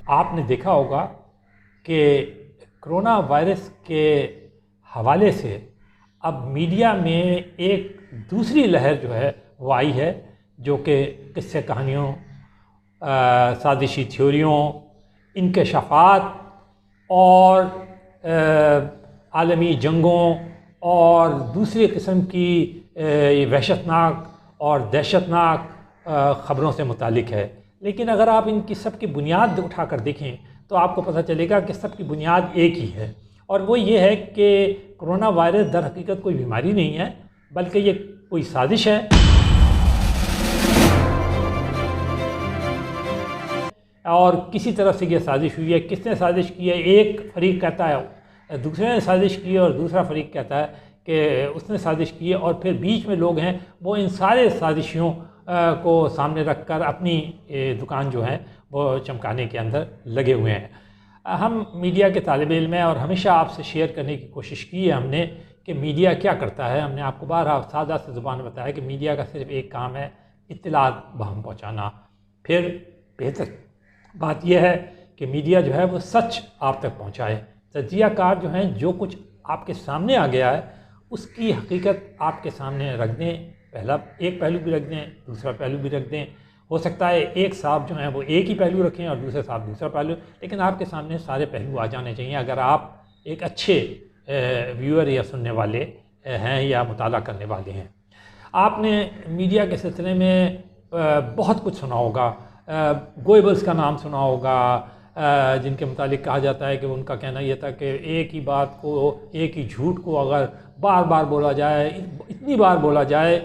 آپ نے دیکھا ہوگا کہ کرونا وائرس کے حوالے سے اب میڈیا میں ایک دوسری لہر جو ہے وہ آئی ہے، جو کہ قصے کہانیوں، سازشی تھیوریوں، انکشافات اور عالمی جنگوں اور دوسری قسم کی وحشتناک اور دہشتناک خبروں سے متعلق ہے۔ لیکن اگر آپ ان کی سب کی بنیاد اٹھا کر دیکھیں تو آپ کو پتہ چلے گا کہ سب کی بنیاد ایک ہی ہے، اور وہ یہ ہے کہ کرونا وائرس در حقیقت کوئی بیماری نہیں ہے، بلکہ یہ کوئی سازش ہے، اور کسی طرف سے یہ سازش ہوئی ہے۔ کس نے سازش کی ہے؟ ایک فریق کہتا ہے دوسرے نے سازش کی ہے، اور دوسرا فریق کہتا ہے کہ اس نے سازش کی ہے، اور پھر بیچ میں لوگ ہیں وہ ان سارے سازشیوں کو سامنے رکھ کر اپنی دکان جو ہے وہ چمکانے کے اندر لگے ہوئے ہیں۔ ہم میڈیا کے طالب علم ہیں، اور ہمیشہ آپ سے شیئر کرنے کی کوشش کی ہے ہم نے کہ میڈیا کیا کرتا ہے۔ ہم نے آپ کو بارہا سادہ سے زبان میں بتایا کہ میڈیا کا صرف ایک کام ہے، اطلاعات باہم پہنچانا۔ پھر بہتر بات یہ ہے کہ میڈیا جو ہے وہ سچ آپ تک پہنچائے۔ تجزیہ کار جو ہیں جو کچھ آپ کے سامنے آ گیا ہے اس کی حقیقت آپ کے سامنے رکھ دیں، پہلا ایک پہلو بھی رکھ دیں، دوسرا پہلو بھی رکھ دیں۔ ہو سکتا ہے ایک صاحب جو ہیں وہ ایک ہی پہلو رکھیں اور دوسرے صاحب دوسرا پہلو، لیکن آپ کے سامنے سارے پہلو آ جانے چاہیے اگر آپ ایک اچھے ویور یا سننے والے ہیں یا مطالعہ کرنے والے ہیں۔ آپ نے میڈیا کے سلسلے میں بہت کچھ سنا ہوگا، گوئبلز کا نام سنا ہوگا، جن کے متعلق کہا جاتا ہے کہ ان کا کہنا یہ تھا کہ ایک ہی بات کو، ایک ہی جھوٹ کو اگر بار بار بولا جائے، اتنی بار بولا جائے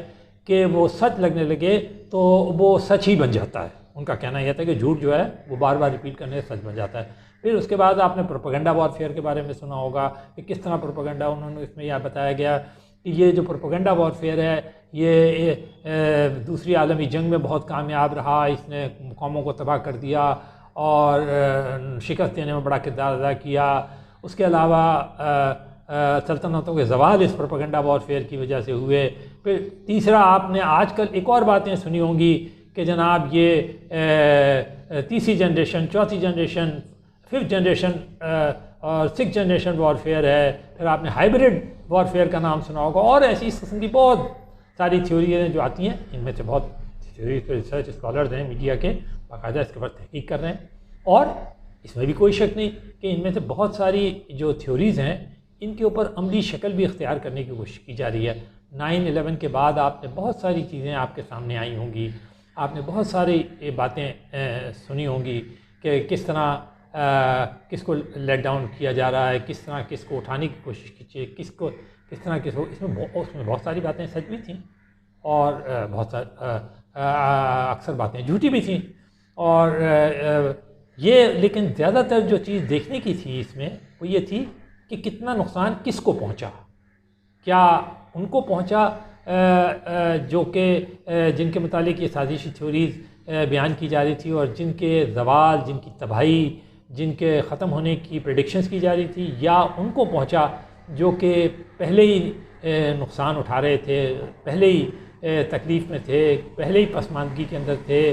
کہ وہ سچ لگنے لگے تو وہ سچ ہی بن جاتا ہے۔ ان کا کہنا یہ تھا کہ جھوٹ جو ہے وہ بار بار ریپیٹ کرنے سے سچ بن جاتا ہے۔ پھر اس کے بعد آپ نے پروپیگنڈا وارفیئر کے بارے میں سنا ہوگا کہ کس طرح پروپیگنڈا، انہوں نے اس میں یہ بتایا گیا کہ یہ جو پروپیگنڈا وارفیئر ہے یہ دوسری عالمی جنگ میں بہت کامیاب رہا، اس نے قوموں کو تباہ کر دیا اور شکست دینے میں بڑا کردار ادا کیا۔ اس کے علاوہ سلطنتوں کے زوال اس پروپیگنڈا وارفیئر کی وجہ سے ہوئے۔ پھر تیسرا آپ نے آج کل ایک اور باتیں سنی ہوں گی کہ جناب یہ تیسری جنریشن، چوتھی جنریشن، ففتھ جنریشن اور سکس جنریشن وارفیئر ہے۔ پھر آپ نے ہائیبریڈ وارفیئر کا نام سنا ہوگا، اور ایسی اس قسم کی بہت ساری تھیوریاں جو آتی ہیں، ان میں سے بہت تھیوری پہ ریسرچ اسکالرز ہیں میڈیا کے باقاعدہ اس کے اوپر تحقیق کر رہے ہیں، اور اس میں بھی کوئی شک نہیں کہ ان میں سے بہت ساری جو تھیوریز ہیں ان کے اوپر عملی شکل بھی اختیار کرنے کی کوشش کی جا رہی ہے۔ 9/11 کے بعد آپ نے بہت ساری چیزیں آپ کے سامنے آئی ہوں گی، آپ نے بہت ساری باتیں سنی ہوں گی کہ کس طرح کس کو لیٹ ڈاؤن کیا جا رہا ہے، کس طرح کس کو اٹھانے کی کوشش کیجیے، کس طرح کس کو، اس میں بہت ساری باتیں سچ بھی تھیں اور بہت ساری اکثر باتیں جھوٹی بھی تھیں، اور یہ لیکن زیادہ تر جو چیز دیکھنے کی تھی اس میں وہ یہ تھی کہ کتنا نقصان کس کو پہنچا۔ کیا ان کو پہنچا جو کہ جن کے متعلق یہ سازشی تھیوریز بیان کی جا رہی تھی، اور جن کے زوال، جن کی تباہی، جن کے ختم ہونے کی پریڈکشنز کی جا رہی تھی، یا ان کو پہنچا جو کہ پہلے ہی نقصان اٹھا رہے تھے، پہلے ہی تکلیف میں تھے، پہلے ہی پسماندگی کے اندر تھے،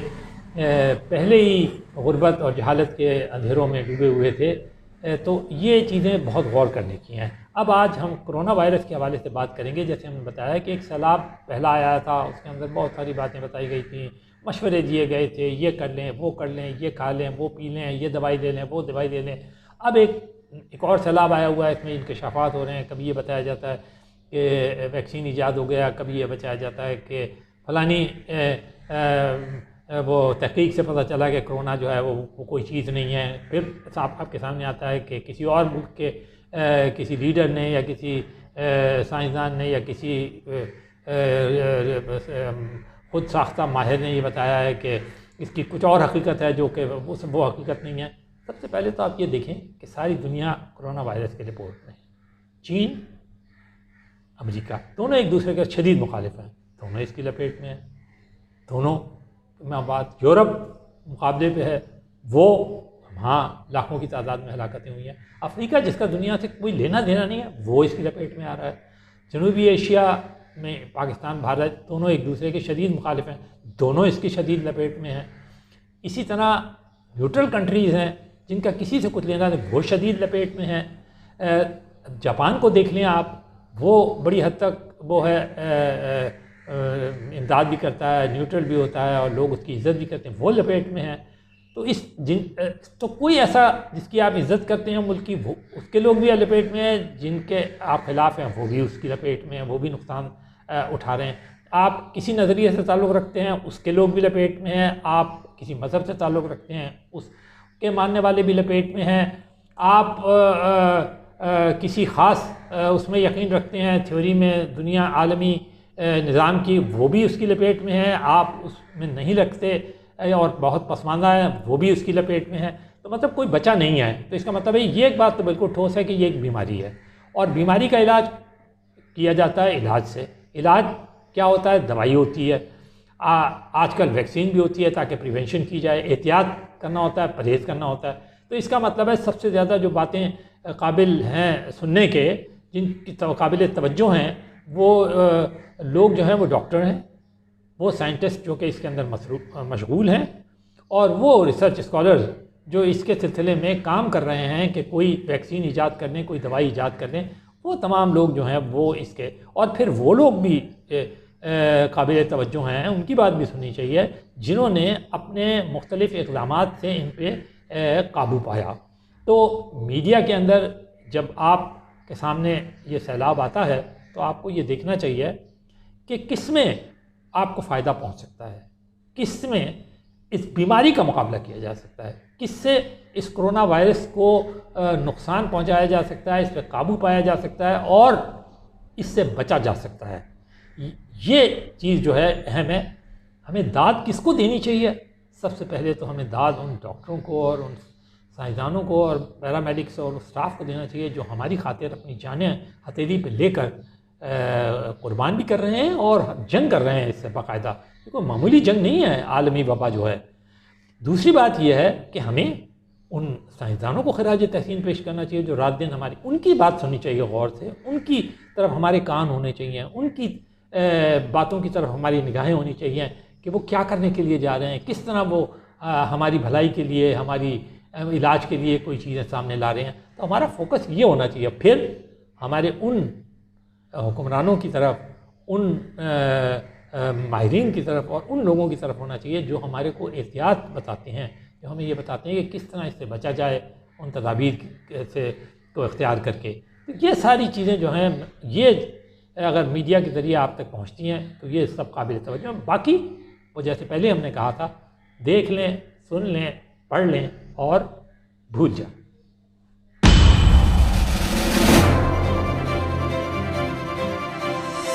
پہلے ہی غربت اور جہالت کے اندھیروں میں ڈوبے ہوئے تھے۔ تو یہ چیزیں بہت غور کرنے کی ہیں۔ اب آج ہم کرونا وائرس کے حوالے سے بات کریں گے۔ جیسے ہم نے بتایا کہ ایک سیلاب پہلا آیا تھا، اس کے اندر بہت ساری باتیں بتائی گئی تھیں، مشورے دیے گئے تھے، یہ کر لیں، وہ کر لیں، یہ کھا لیں، وہ پی لیں، یہ دوائی لے لیں، وہ دوائی لے لیں۔ اب ایک اور سیلاب آیا ہوا ہے، اس میں انکشافات ہو رہے ہیں۔ کبھی یہ بتایا جاتا ہے کہ ویکسین ایجاد ہو گیا، کبھی یہ بتایا جاتا ہے کہ فلانی وہ تحقیق سے پتہ چلا کہ کرونا جو ہے وہ کوئی چیز نہیں ہے۔ پھر آپ کے سامنے آتا ہے کہ کسی اور ملک کے کسی لیڈر نے یا کسی سائنسدان نے یا کسی خود ساختہ ماہر نے یہ بتایا ہے کہ اس کی کچھ اور حقیقت ہے جو کہ وہ حقیقت نہیں ہے۔ سب سے پہلے تو آپ یہ دیکھیں کہ ساری دنیا کرونا وائرس کے رپورٹ میں، چین، امریکہ، دونوں ایک دوسرے کے شدید مخالف ہیں، دونوں اس کی لپیٹ میں ہیں، دونوں میں بات یورپ مقابلے پہ ہے، وہ ہاں لاکھوں کی تعداد میں ہلاکتیں ہوئی ہیں۔ افریقہ جس کا دنیا سے کوئی لینا دینا نہیں ہے، وہ اس کی لپیٹ میں آ رہا ہے۔ جنوبی ایشیا میں پاکستان، بھارت دونوں ایک دوسرے کے شدید مخالف ہیں، دونوں اس کی شدید لپیٹ میں ہیں۔ اسی طرح نیوٹرل کنٹریز ہیں جن کا کسی سے کچھ لینا نہیں، وہ شدید لپیٹ میں ہیں۔ جاپان کو دیکھ لیں آپ، وہ بڑی حد تک وہ ہے امداد بھی کرتا ہے، نیوٹرل بھی ہوتا ہے، اور لوگ اس کی عزت بھی کرتے ہیں، وہ لپیٹ میں ہیں۔ تو تو کوئی ایسا جس کی آپ عزت کرتے ہیں ملک کی، وہ اس کے لوگ بھی لپیٹ میں ہیں، جن کے آپ خلاف ہیں وہ بھی اس کی لپیٹ میں ہیں، وہ بھی نقصان اٹھا رہے ہیں۔ آپ کسی نظریے سے تعلق رکھتے ہیں، اس کے لوگ بھی لپیٹ میں ہیں۔ آپ کسی مذہب سے تعلق رکھتے ہیں، اس کے ماننے والے بھی لپیٹ میں ہیں۔ آپ کسی خاص اس میں یقین رکھتے ہیں، تھیوری میں، دنیا عالمی نظام کی، وہ بھی اس کی لپیٹ میں ہے۔ آپ اس میں نہیں رکھتے اور بہت پسماندہ ہیں، وہ بھی اس کی لپیٹ میں ہے۔ تو مطلب کوئی بچہ نہیں ہے۔ تو اس کا مطلب ہے یہ ایک بات تو بالکل ٹھوس ہے کہ یہ ایک بیماری ہے، اور بیماری کا علاج کیا جاتا ہے علاج سے۔ علاج کیا ہوتا ہے؟ دوائی ہوتی ہے، آج کل ویکسین بھی ہوتی ہے تاکہ پریونشن کی جائے، احتیاط کرنا ہوتا ہے، پرہیز کرنا ہوتا ہے۔ تو اس کا مطلب ہے سب سے زیادہ جو باتیں قابل ہیں سننے کے، جن کی قابل توجہ ہیں، وہ لوگ جو ہیں وہ ڈاکٹر ہیں، وہ سائنٹسٹ جو کہ اس کے اندر مشغول ہیں، اور وہ ریسرچ اسکالرز جو اس کے سلسلے میں کام کر رہے ہیں کہ کوئی ویکسین ایجاد کر لیں، کوئی دوائی ایجاد کر لیں، وہ تمام لوگ جو ہیں وہ اس کے، اور پھر وہ لوگ بھی قابل توجہ ہیں، ان کی بات بھی سننی چاہیے جنہوں نے اپنے مختلف اقدامات سے ان پہ قابو پایا۔ تو میڈیا کے اندر جب آپ کے سامنے یہ سیلاب آتا ہے تو آپ کو یہ دیکھنا چاہیے کہ کس میں آپ کو فائدہ پہنچ سکتا ہے، کس میں اس بیماری کا مقابلہ کیا جا سکتا ہے، کس سے اس کرونا وائرس کو نقصان پہنچایا جا سکتا ہے، اس پہ قابو پایا جا سکتا ہے، اور اس سے بچا جا سکتا ہے۔ یہ چیز جو ہے اہم ہے۔ ہمیں داد کس کو دینی چاہیے؟ سب سے پہلے تو ہمیں داد ان ڈاکٹروں کو اور ان سائنسدانوں کو اور پیرامیڈکس اور اسٹاف کو دینا چاہیے جو ہماری خاطر اپنی جانیں ہتھیلی پہ لے کر قربان بھی کر رہے ہیں اور جنگ کر رہے ہیں اس سے باقاعدہ۔ کوئی معمولی جنگ نہیں ہے عالمی وبا جو ہے۔ دوسری بات یہ ہے کہ ہمیں ان سائنسدانوں کو خراج تحسین پیش کرنا چاہیے جو رات دن ہماری، ان کی بات سننی چاہیے غور سے، ان کی طرف ہمارے کان ہونے چاہیے، ان کی باتوں کی طرف ہماری نگاہیں ہونی چاہیے کہ وہ کیا کرنے کے لیے جا رہے ہیں، کس طرح وہ ہماری بھلائی کے لیے، ہماری علاج کے لیے کوئی چیزیں سامنے لا رہے ہیں۔ تو ہمارا فوکس یہ ہونا چاہیے۔ پھر ہمارے ان حکمرانوں کی طرف، ان ماہرین کی طرف اور ان لوگوں کی طرف ہونا چاہیے جو ہمارے کو احتیاط بتاتے ہیں، جو ہمیں یہ بتاتے ہیں کہ کس طرح اس سے بچا جائے ان تدابیر سے کو اختیار کر کے۔ یہ ساری چیزیں جو ہیں، یہ اگر میڈیا کے ذریعے آپ تک پہنچتی ہیں تو یہ سب قابل توجہ ہیں۔ باقی وہ جیسے پہلے ہم نے کہا تھا، دیکھ لیں، سن لیں، پڑھ لیں اور بھول جائیں۔